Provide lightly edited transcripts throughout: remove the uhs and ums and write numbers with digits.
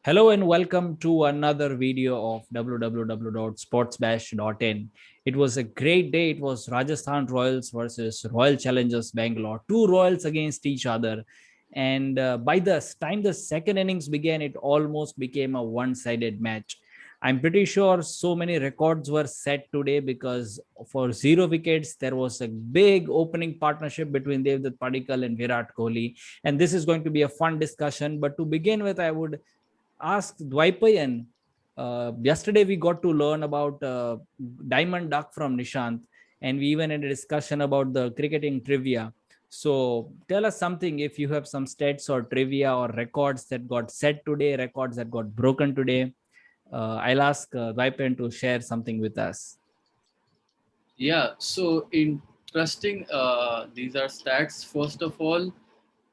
Hello and welcome to another video of www.sportsbash.in. It was a great day. It was Rajasthan Royals versus Royal Challengers Bangalore. Two Royals against each other. And by the time the second innings began, it almost became a one-sided match. I'm pretty sure so many records were set today because for 0 wickets, there was a big opening partnership between Devdutt Padikkal and Virat Kohli. And this is going to be a fun discussion. But to begin with, I would ask Dwaipayan. Yesterday we got to learn about Diamond Duck from Nishant, and we even had a discussion about the cricketing trivia. So tell us something if you have some stats or trivia or records that got set today, records that got broken today. I'll ask Dwaipayan to share something with us. Yeah, so interesting. These are stats. First of all,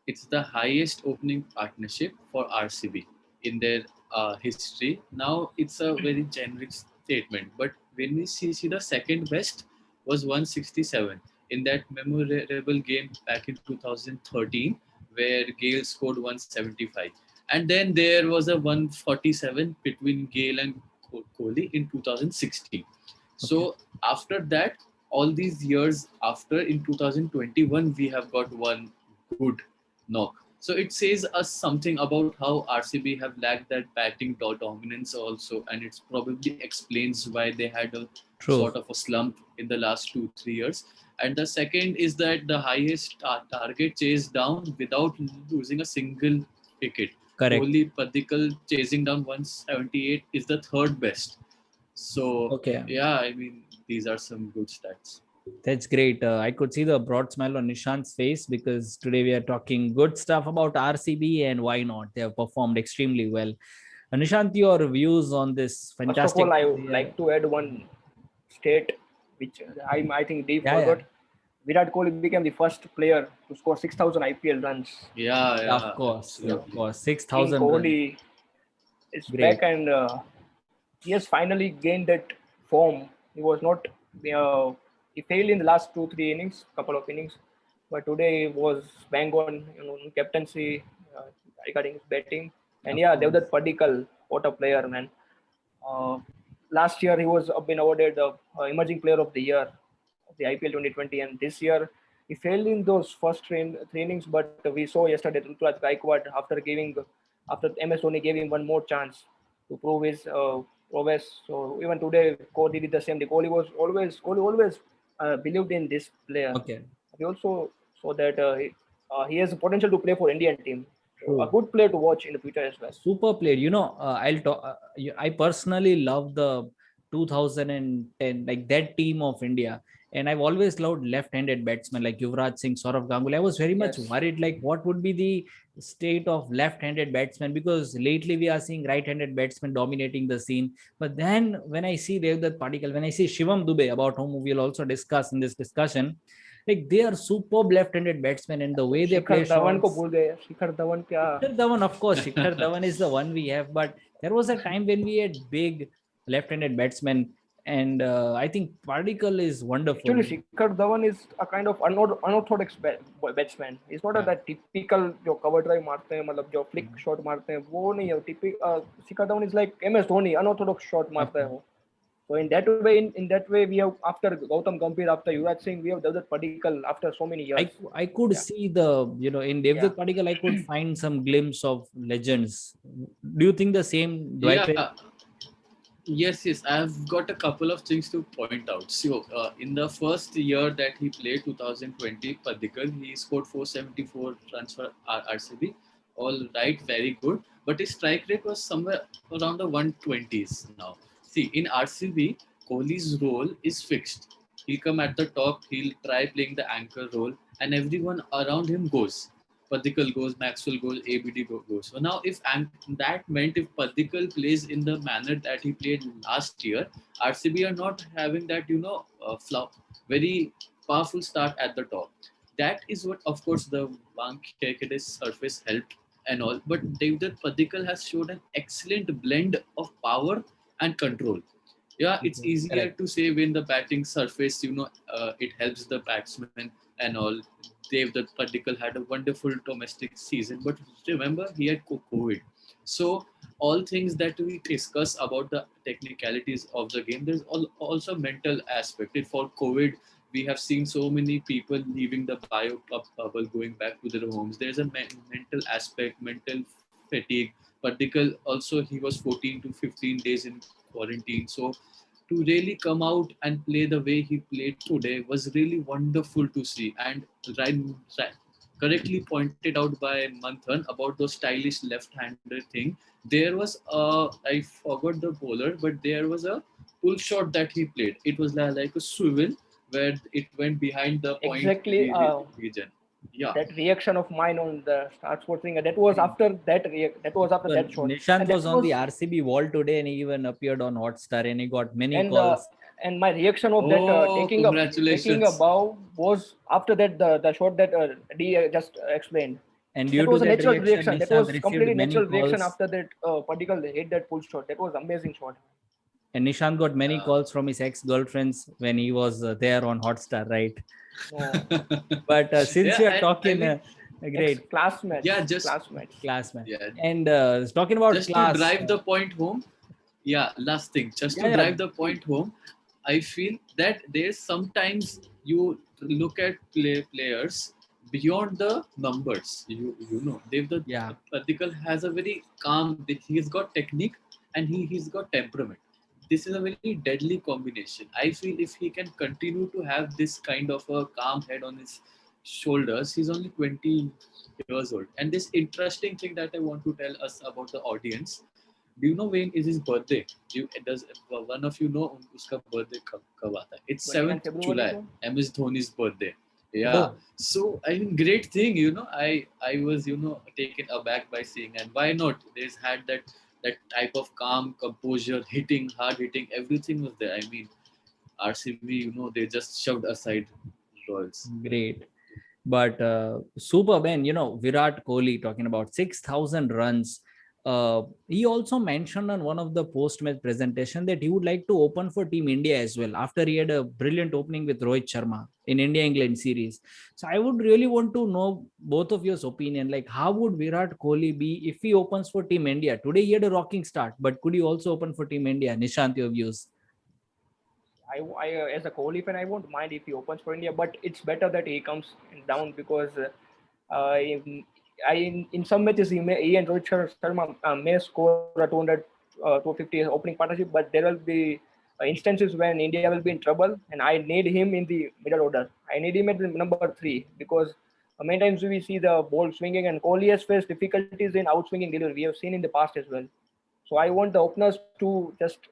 it's the highest opening partnership for RCB in their history. Now, it's a very generic statement, but when we see the second best was 167 in that memorable game back in 2013, where Gale scored 175. And then there was a 147 between Gale and Kohli in 2016. Okay. So after that, all these years after, in 2021, we have got one good knock. So it says us something about how RCB have lacked that batting dominance also, and it probably explains why they had a True. sort of a slump in the last 2-3 years. And the second is that the highest target chase down without losing a single wicket. Correct. Kohli Padikkal chasing down 178 is the third best. So Okay. yeah, I mean these are some good stats. That's great. I could see the broad smile on Nishant's face because today we are talking good stuff about RCB and why not? They have performed extremely well. Nishant, your views on this First of all, fantastic I would player? like to add one state which I think Dave Yeah, yeah, forgot. Virat Kohli became the first player to score 6,000 IPL runs. Yeah, yeah. yeah, Of absolutely. course, King 6,000 runs. Kohli is back Great. and he has finally gained that form. He was not, he failed in the last 2-3 innings, couple of innings, but today was bang on, captaincy regarding his batting. And Of yeah, course. Devdutt Padikkal, what a player, man. Uh, Last year he was been awarded the emerging player of the year of the IPL 2020, and this year he failed in those first three innings. But we saw yesterday Ruturaj Gaikwad after MS Dhoni gave him one more chance to prove his prowess. So even today Kohli did the same. Kohli always believed in this player. Okay. We also saw that he has the potential to play for Indian team. So a True. good player to watch in the future as well. Super player. I'll talk. I personally love the 2010, like that team of India. And I've always loved left-handed batsmen like Yuvraj Singh, Saurav Ganguly. I was very much Yes. worried, like what would be the state of left-handed batsmen because lately we are seeing right-handed batsmen dominating the scene. But then when I see Devdutt Padikkal, when I see Shivam Dube, about whom we'll also discuss in this discussion, like they are superb left-handed batsmen and the way they Shikhar play Dhawan को shots. भूल गए शिखर धवन क्या Shikhar Dhawan, of course, Shikhar Dhawan is the one we have, but there was a time when we had big left-handed batsmen, and I think Padikkal is wonderful. Actually Shikhar Dhawan is a kind of unorthodox batsman is not Yeah, that typical जो cover drive मारते हैं मतलब जो flick shot मारते हैं वो नहीं है Shikhar Dhawan is like M S Dhoni unorthodox shot of मारता है course. वो. So in that way we have after Gautam Gambhir, after Yuvraj Singh, we have Devdutt Padikkal after so many years. I could Yeah, see in yeah. Devdutt Padikkal I could find some glimpse of legends. Do you think the same, Dwight? Yeah, yes. I've got a couple of things to point out. So, in the first year that he played, 2020, Padikkal, he scored 474 runs for RCB. All right, very good. But his strike rate was somewhere around the 120s now. See, in RCB, Kohli's role is fixed. He'll come at the top, he'll try playing the anchor role, and everyone around him goes. Padikkal goes, Maxwell goes, ABD goes. So now, if that meant if Padikkal plays in the manner that he played last year, RCB are not having that very powerful start at the top. That is what, of course, the Wankhede surface helped and all. But Devdutt Padikkal has showed an excellent blend of power and control. Yeah, it's easier Correct. to say when the batting surface, it helps the batsman and all. Devdutt Padikkal had a wonderful domestic season, but remember he had COVID. So all things that we discuss about the technicalities of the game, there's also mental aspect. For COVID, we have seen so many people leaving the bubble, going back to their homes. There's a mental aspect, mental fatigue. Particle also, he was 14 to 15 days in quarantine. So to really come out and play the way he played today was really wonderful to see. And right, right, correctly pointed out by Manthan about those stylish left-handed thing. There was I forgot the bowler, but there was a pull shot that he played. It was like a swivel where it went behind the point Exactly. region. Yeah. That reaction of mine on the Start Sports thing, that was after that that was after So that shot. Nishant And that was on the RCB wall today, and he even appeared on Hotstar, and he got many and calls. and my reaction of that Oh, taking a congratulations. bow was after that the shot that D just explained. And due That to was a that natural reaction, reaction. That Nishant was received completely many natural reaction calls. after that particle hit that pull shot. That was amazing shot. And Nishant got many Yeah. calls from his ex-girlfriends when he was there on Hotstar, right? No, But since Yeah, you're and talking, I mean, great classmates. Yeah, just- classmates. classman. yeah, And talking about just class, to drive the point home. Yeah, last thing, just to Yeah, yeah. drive the point home, I feel that there's sometimes you look at players beyond the numbers. You know, Yeah. Patikal has a very calm. He's got technique and he's got temperament. This is a very deadly combination. I feel if he can continue to have this kind of a calm head on his shoulders, he's only 20 years old. And this interesting thing that I want to tell us about the audience. Do you know when is his birthday? Does one of you know uska birthday kab aata hai? It's 29 7th February, July, sir? MS Dhoni's birthday. Yeah. Oh. So I mean, great thing, I was taken aback by seeing, and why not? There's had that type of calm composure, hard hitting, everything was there. I mean, RCB, they just shoved aside Royals. Great. But superb, and Virat Kohli talking about 6,000 runs. He also mentioned on one of the post-match presentation that he would like to open for Team India as well after he had a brilliant opening with Rohit Sharma in India-England series. So I would really want to know both of your opinion. Like, how would Virat Kohli be if he opens for Team India? Today he had a rocking start, but could he also open for Team India? Nishant, your views? As a Kohli fan, I won't mind if he opens for India, but it's better that he comes down because in some matches he and Rohit Sharma may score a 200, 250 opening partnership, but there will be instances when India will be in trouble, and I need him in the middle order. I need him at the number 3 because many times we see the ball swinging, and Kohli has faced difficulties in outswinging delivery. We have seen in the past as well. So I want the openers to just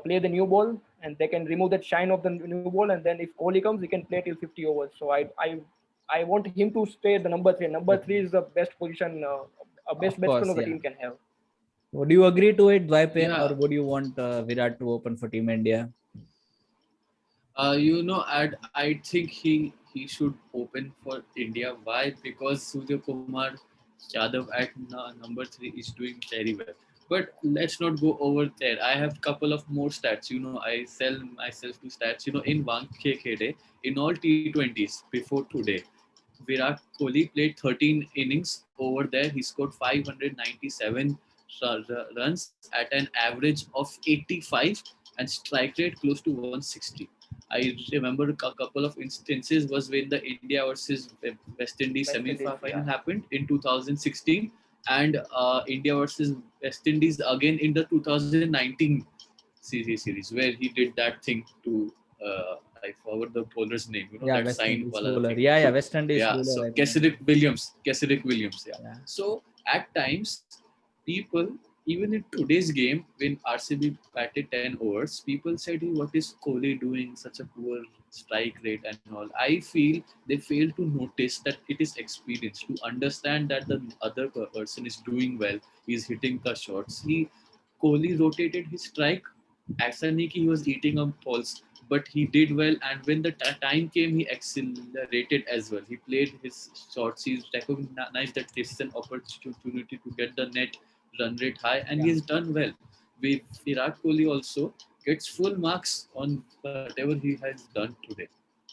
play the new ball, and they can remove that shine of the new ball. And then if Kohli comes, he can play till 50 overs. So I want him to stay the number 3. Number 3 is the best position, best Of course, batsman of the yeah. team can have. Would you agree to it, Dwaipen, Yeah. or would you want Virat to open for Team India? I think he should open for India. Why? Because Surya Kumar Yadav at number 3 is doing very well. But let's not go over there. I have couple of more stats. I sell myself to stats. In 1K Khede, in all T20s before today, Virat Kohli played 13 innings over there. He scored 597 runs at an average of 85 and strike rate close to 160. I remember a couple of instances was when the India versus West Indies semi-final happened in 2016, and India versus West Indies again in the 2019 series where he did that thing to I forgot the bowler's name. That West sign Indies wala bowler. thing. Yeah, West Indies Yeah, bowler. so I think. Kesrick Williams. Yeah. So at times, people, even in today's game, when RCB batted 10 overs, people said, "Hey, what is Kohli doing? Such a poor strike rate and all." I feel they fail to notice that it is experience, to understand that the other person is doing well, he's hitting the shots. Kohli rotated his strike. ऐसा नहीं कि he was eating up balls, but he did well, and when the time came, he accelerated as well. He played his shots. He recognized that this is an opportunity to get the net run rate high, and he's done well. Virat Kohli also gets full marks on whatever he has done today.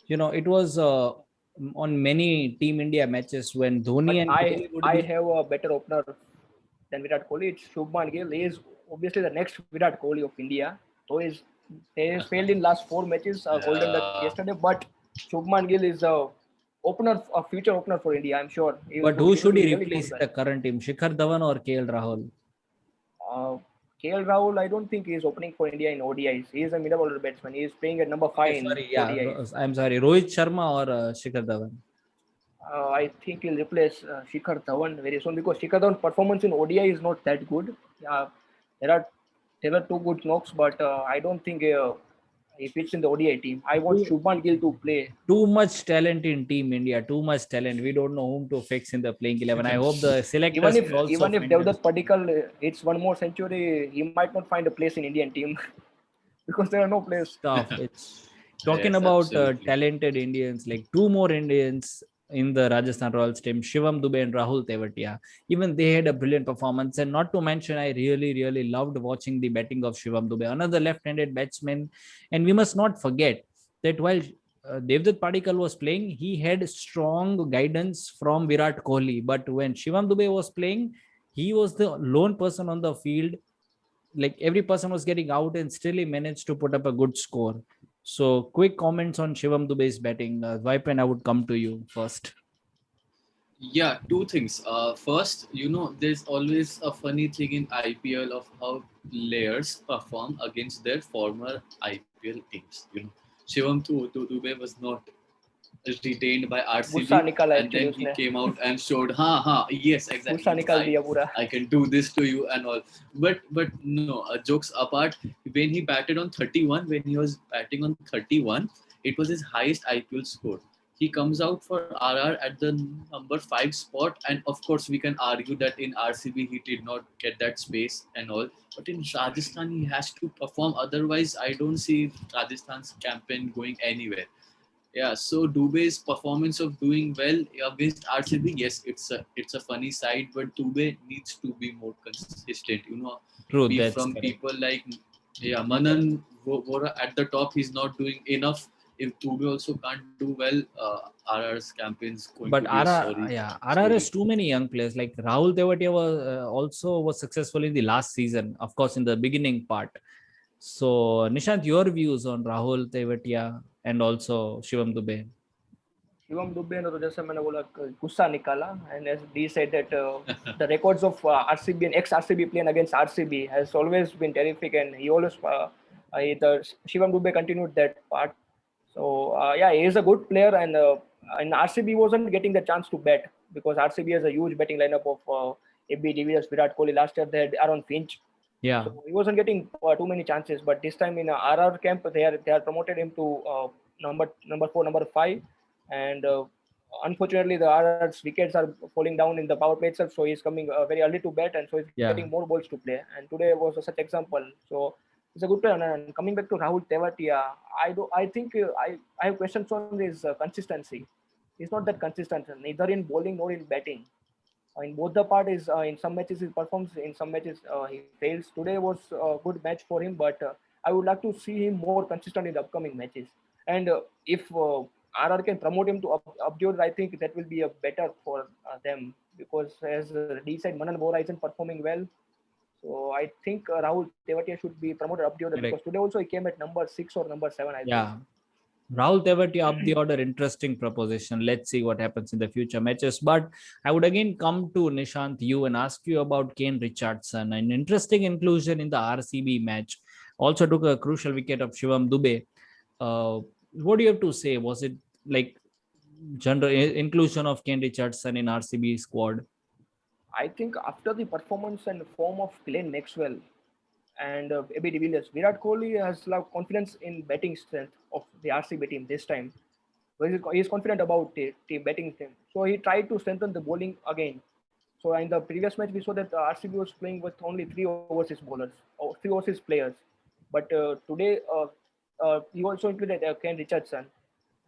It was on many Team India matches when Dhoni But and Kohli would I be. have a better opener than Virat Kohli. It's Shubman Gill. He is obviously the next Virat Kohli of India. So he has failed in last 4 matches, golden duck Yeah. yesterday. But Shubman Gill is a future opener for India. I'm sure But who he will should be he really replace good. in the current team? Shikhar Dhawan or KL Rahul? Uh, KL Rahul, I don't think he is opening for India in ODIs. He is a middle order batsman. He is playing at number Okay, 5 in sorry. Yeah, ODIs. I'm sorry. Rohit Sharma or Shikhar Dhawan? I think he'll replace Shikhar Dhawan very soon because Shikhar Dhawan's performance in ODI is not that good. There are there are two good knocks, but I don't think he fits in the ODI team. I want Too, Shubman Gill to play. too much talent in Team India. Too much talent. We don't know whom to fix in the playing 11. I hope the selectors will also Even if find them. Devdutt Padikkal hits one more century, he might not find a place in Indian team because there are no players. Stuff. It's talking Yes, about absolutely. talented Indians, like two more Indians in the Rajasthan Royals team, Shivam Dubey and Rahul Tewatia. Even they had a brilliant performance. And not to mention, I really, really loved watching the batting of Shivam Dubey, another left-handed batsman. And we must not forget that while Devdutt Padikkal was playing, he had strong guidance from Virat Kohli. But when Shivam Dubey was playing, he was the lone person on the field, like every person was getting out and still he managed to put up a good score. So quick comments on Shivam Dubey's batting. Vaipan, I would come to you first. Yeah, two things. First, there's always a funny thing in IPL of how players perform against their former IPL teams. Shivam Dube was not retained by गुस्सा RCB, निकाला and actually then he उसने. came out and showed, yes, गुस्सा exactly, निकाल दिया पूरा. I can do this to you and all. But no, jokes apart, when he batted on 31, when he was batting on 31, it was his highest IPL score. He comes out for RR at the number 5 spot, and of course we can argue that in RCB he did not get that space and all. But in Rajasthan he has to perform. Otherwise, I don't see Rajasthan's campaign going anywhere. Yeah, so Dubé's performance of doing well against RCB, yes, it's a funny side, but Dubé needs to be more consistent. True, Be that's from correct. people like Manan Vora at the top, he's not doing enough. If Dubé also can't do well, RR's campaign is going But to be a RR, sorry yeah, RR has story. too many young players. Like Rahul Tewatia was also was successful in the last season, of course, in the beginning part. So Nishant, your views on Rahul Tewatia and also Shivam Dubey? Shivam Dubey ने तो जैसे मैंने बोला गुस्सा निकाला and as D said that the records of RCB and ex-RCB playing against RCB has always been terrific and he always the Shivam Dubé continued that part. So yeah, he is a good player and RCB wasn't getting the chance to bat because RCB has a huge batting lineup of AB de Villiers, Virat Kohli. Last year they had Aaron Finch. Yeah, So he wasn't getting too many chances, but this time in RR camp they are promoted him to number 4, number 5, and unfortunately the RR's wickets are falling down in the power play itself. So he's coming very early to bat, and so he's yeah, getting more balls to play. And today was such example. So he's a good player. And coming back to Rahul Tewatia, I think I have questions on his consistency. He's not that consistent, neither in bowling nor in batting. In both the part is in some matches he performs, in some matches he fails. Today was a good match for him, but I would like to see him more consistent in the upcoming matches. And if RR can promote him to upgrade, I think that will be a better for them because as D said, Manan Bora isn't performing well. So I think Rahul Tewatia should be promoted upgrade because correct. today also he came at number 6 or number 7, I believe. Yeah. Rahul Tewatia up the order, interesting proposition. Let's see what happens in the future matches. But I would again come to Nishant, you, and ask you about Kane Richardson, an interesting inclusion in the RCB match. Also took a crucial wicket of Shivam Dubey. What do you have to say? Was it like general inclusion of Kane Richardson in RCB squad? I think after the performance and form of Glenn Maxwell and AB de Villiers, Virat Kohli has like confidence in batting strength of the RCB team this time. He is confident about the team batting team. So he tried to strengthen the bowling again. So in the previous match, we saw that RCB was playing with only 3 overseas bowlers or 3 overseas players. But today, he also included Ken Richardson,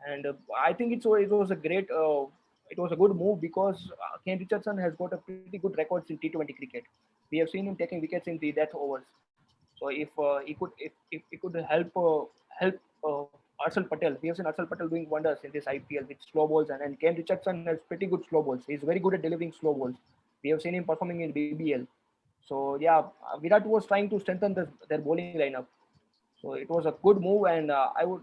and I think it was a great, it was a good move because Ken Richardson has got a pretty good records in T20 cricket. We have seen him taking wickets in the death overs. So if he could help Arshal Patel, we have seen Arshal Patel doing wonders in this IPL with slow balls, and Ken Richardson has pretty good slow balls. He's very good at delivering slow balls. We have seen him performing in BBL. So yeah, Virat was trying to strengthen their bowling lineup. So it was a good move, and I would,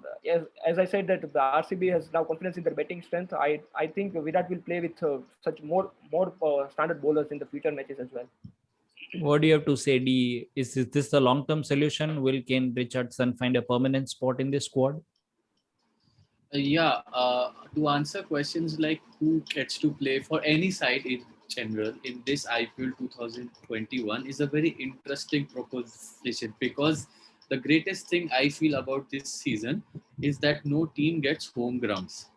as I said, that the RCB has now confidence in their batting strength. I think Virat will play with such more standard bowlers in the future matches as well. What do you have to say, D? Is this the long-term solution? Will Kane Richardson find a permanent spot in this squad? Yeah, to answer questions like who gets to play for any side in general in this IPL 2021 is a very interesting proposition, because the greatest thing I feel about this season is that no team gets home grounds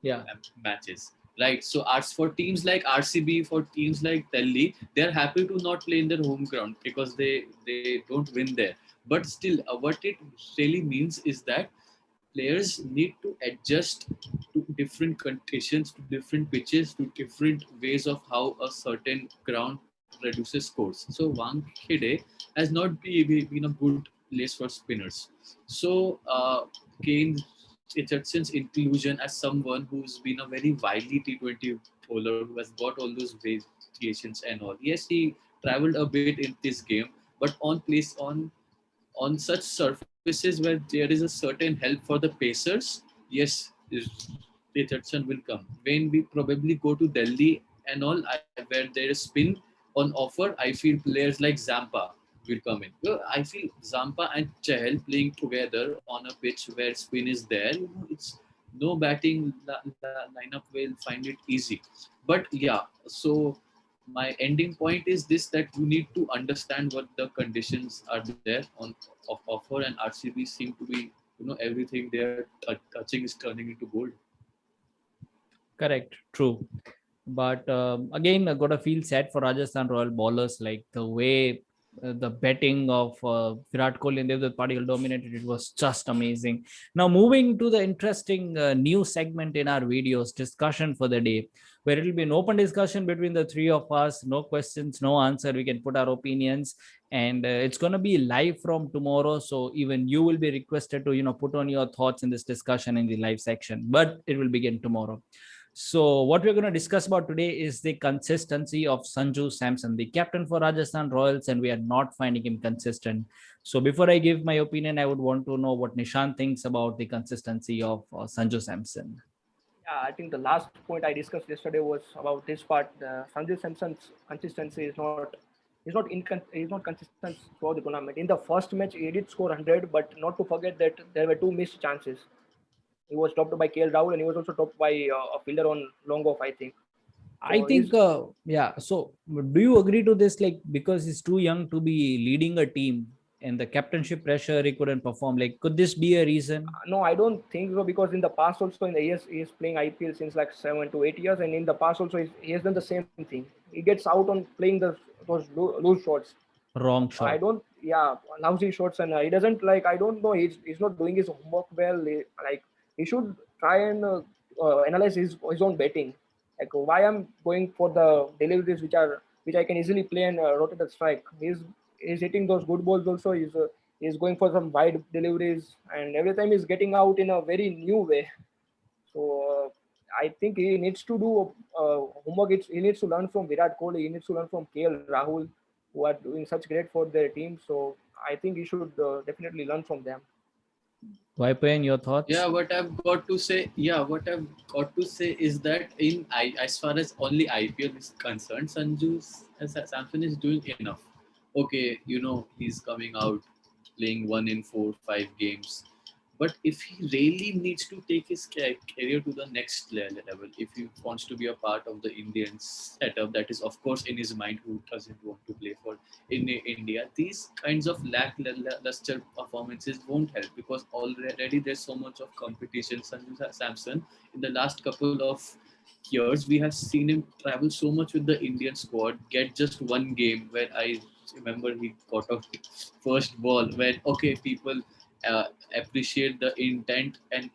Yeah. matches. Right. So as for teams like RCB, for teams like Delhi, they're happy to not play in their home ground because they don't win there. But still, what it really means is that players need to adjust to different conditions, to different pitches, to different ways of how a certain ground produces scores. So Wankhede has not been a good place for spinners. So Kane Richardson's inclusion as someone who's been a very wily T20 bowler who has got all those variations and all. Yes, he traveled a bit in this game, but on such surfaces where there is a certain help for the pacers, yes, Richardson will come. When we probably go to Delhi and all, where there is spin on offer, I feel players like Zampa will come in. I feel Zampa and Chahal playing together on a pitch where spin is there. It's no batting lineup will find it easy. But yeah, so my ending point is this, that you need to understand what the conditions are there on of offer, and RCB seem to be, everything they're touching is turning into gold. Correct. True. But again, I gotta feel sad for Rajasthan Royal bowlers, like the way the betting of Virat Kohli and Devdutt Padikkal dominated. It was just amazing. Now, moving to the interesting new segment in our videos, discussion for the day, where it will be an open discussion between the three of us. No questions, no answer. We can put our opinions, and it's gonna be live from tomorrow. So even you will be requested to put on your thoughts in this discussion in the live section. But it will begin tomorrow. So what we're going to discuss about today is the consistency of Sanju Samson, the captain for Rajasthan Royals, and we are not finding him consistent. So before I give my opinion, I would want to know what Nishant thinks about the consistency of Sanju Samson. Yeah, I think the last point I discussed yesterday was about this part. Sanju Samson's consistency is not consistent throughout the tournament. In the first match, he did score 100, but not to forget that there were two missed chances. He was topped by KL Rahul, and he was also topped by a fielder on long off, I think. I So think, yeah. So do you agree to this? Like, because he's too young to be leading a team and the captainship pressure, he couldn't perform. Like, could this be a reason? no, I don't think so, because in the past also, in the years he is playing IPL since like 7 to 8 years, and in the past also he has done the same thing. He gets out on playing those loose shots. Wrong I shot. don't, yeah, lousy shots, and he doesn't like. I don't know. He's not doing his homework well. Like he should try and analyze his own betting. Like why I'm going for the deliveries which I can easily play and rotate a strike. He's hitting those good balls also. He's going for some wide deliveries, and every time he's getting out in a very new way. So I think he needs to do homework. He needs to learn from Virat Kohli. He needs to learn from KL Rahul, who are doing such great for their team. So I think he should definitely learn from them. Vaipayan, your thoughts? What I've got to say is that as far as only IPL is concerned, Samson is doing enough. Okay, he's coming out playing 1 in 4, 5 games. But if he really needs to take his career to the next level, if he wants to be a part of the Indian setup, that is, of course, in his mind, who doesn't want to play for in India, these kinds of lackluster performances won't help, because already there's so much of competition. Sanju Samson, in the last couple of years, we have seen him travel so much with the Indian squad, get just one game where I remember he got off first ball, where, okay, people appreciate the intent and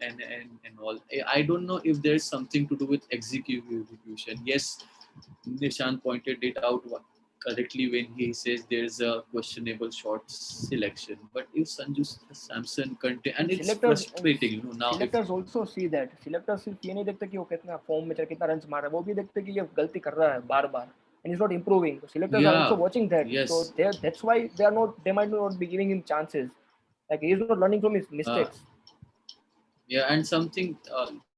all. I don't know if there's something to do with execution. Yes, Nishan pointed it out correctly when he says there's a questionable shot selection. But if Sanju Samson and it's Selectors frustrating, now if selectors also see that. Selectors सिर्फ ये नहीं देखते कि वो कितना form में चल कितना रन मार रहा है, वो भी देखते कि ये गलती कर रहा है बार बार. and he's not improving. The selectors are Yeah. also watching that. Yes. So that's why they might not be giving him chances. Like he's not learning from his mistakes. Yeah, and something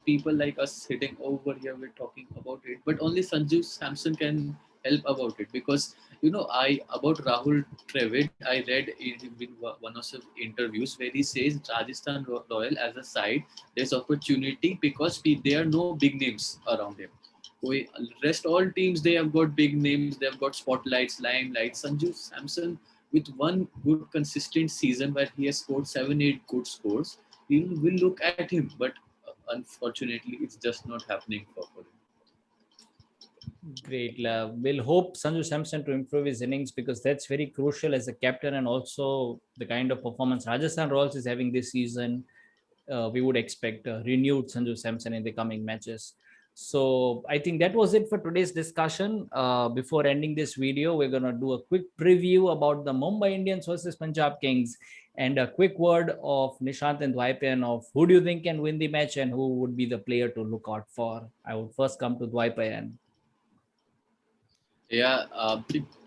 people like us sitting over here, we're talking about it, but only Sanju Samson can help about it because I about Rahul Dravid. I read in one of his interviews where he says Rajasthan Royal as a side, there's opportunity because there are no big names around him. We rest all teams they have got big names, they have got spotlights, limelight. Sanju Samson with one good consistent season where he has scored 7-8 good scores, we will look at him, but unfortunately, it's just not happening for him. Great. We'll hope Sanju Samson to improve his innings because that's very crucial as a captain, and also the kind of performance Rajasthan Royals is having this season. We would expect renewed Sanju Samson in the coming matches. So I think that was it for today's discussion. Before ending this video, we're going to do a quick preview about the Mumbai Indians versus Punjab Kings and a quick word of Nishant and Dwaipayan of who do you think can win the match and who would be the player to look out for. I would first come to Dwaipayan. Yeah,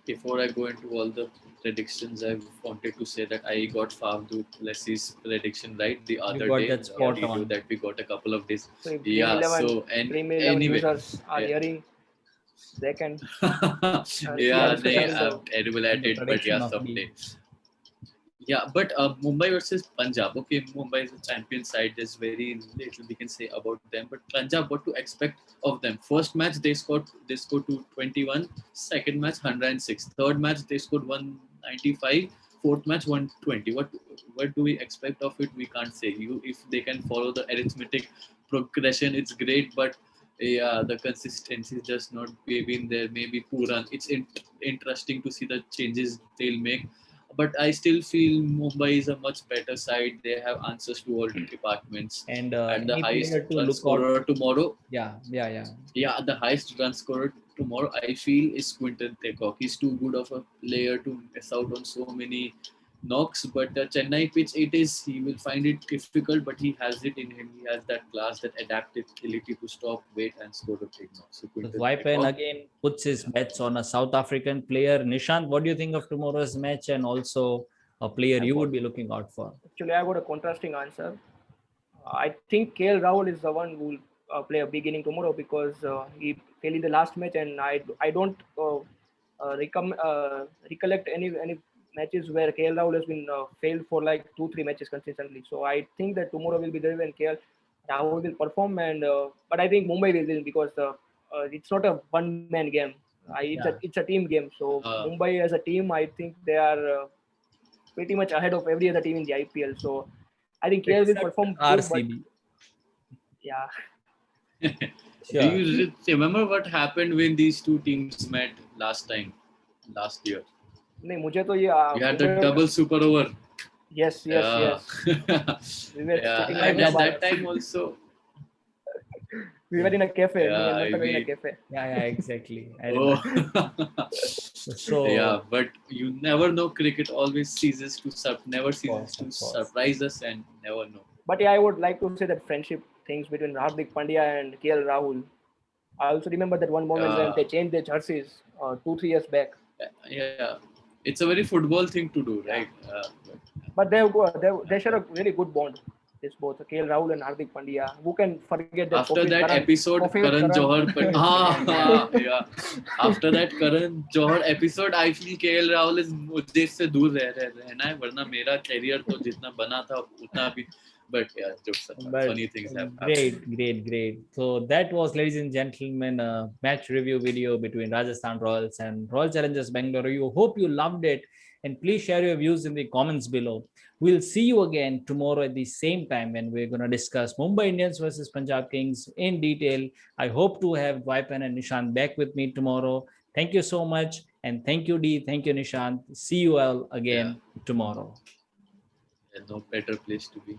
before I go into all the predictions, I wanted to say that I got Faf du Plessis' prediction right the other got day. that spot on. That we got a couple of days. So if Yeah, 11, so and Dream 11 anyway, users are hearing, they can see yeah, our they discussion. are So terrible at The it, but prediction yeah, of someday. Yeah, but Mumbai versus Punjab. Okay, Mumbai is a champion side. There's very little we can say about them. But Punjab, what to expect of them? First match they scored 221. Second match 106. Third match they scored 195. Fourth match 120. What do we expect of it? We can't say. If they can follow the arithmetic progression, it's great. But yeah, the consistency is just not been there. Maybe Puran. It's interesting to see the changes they'll make. But I still feel Mumbai is a much better side. They have answers to all departments. and And the any highest player to run look scorer out. tomorrow, Yeah. the highest run scorer tomorrow, I feel, is Quinton de Kock. He's too good of a player to miss out on so many knocks. But the Chennai pitch, he will find it difficult, but he has it in him. He has that class, that adaptability to stop, wait, and score the big knock. So So Quinton de Dwaipayan Kock, again puts his bets on a South African player. Nishant, what do you think of tomorrow's match and also a player you would be looking out for? actually, I got a contrasting answer. I think KL Rahul is the one who will play a big inning tomorrow because he failed in the last match, and I don't recollect any matches where KL Rahul has been failed for like 2-3 matches consistently. So I think that tomorrow will be there when KL Rahul will perform, and but I think Mumbai will win because it's not a one-man game. It's a team game. So Mumbai as a team, I think they are pretty much ahead of every other team in the IPL. So I think KL will perform good, but RCB. yeah. do you remember what happened when these two teams met last year? नहीं मुझे तो ये We had the double super over. Yes. We were sitting in and at Hyderabad. that time also. We were in a cafe. Yeah, Me and Manthan were in a mean- cafe. Yeah, exactly. I Oh. remember. So Yeah, but you never know. Cricket always ceases to course. surprise us, and never know. But yeah, I would like to say that friendship things between Hardik Pandya and KL Rahul. I also remember that one moment when they changed their jerseys 2-3 years back. Yeah, it's a very football thing to do, right? But they share a really good bond. This both KL Rahul and Hardik Pandya. Who can forget that? After that episode, Karan Johar. Yeah. After that Karan Johar episode, I feel KL Rahul is मुझे से दूर रहना है, वरना मेरा career तो जितना बना था उतना भी. But yeah, jokes apart, funny things have happened. Great. So that was, ladies and gentlemen, a match review video between Rajasthan Royals and Royal Challengers Bangalore. You hope you loved it, and please share your views in the comments below. We'll see you again tomorrow at the same time when we're going to discuss Mumbai Indians versus Punjab Kings in detail. I hope to have Dwaipayan and Nishant back with me tomorrow. Thank you so much, and thank you, Dee. Thank you, Nishant. See you all again tomorrow. No better place to be.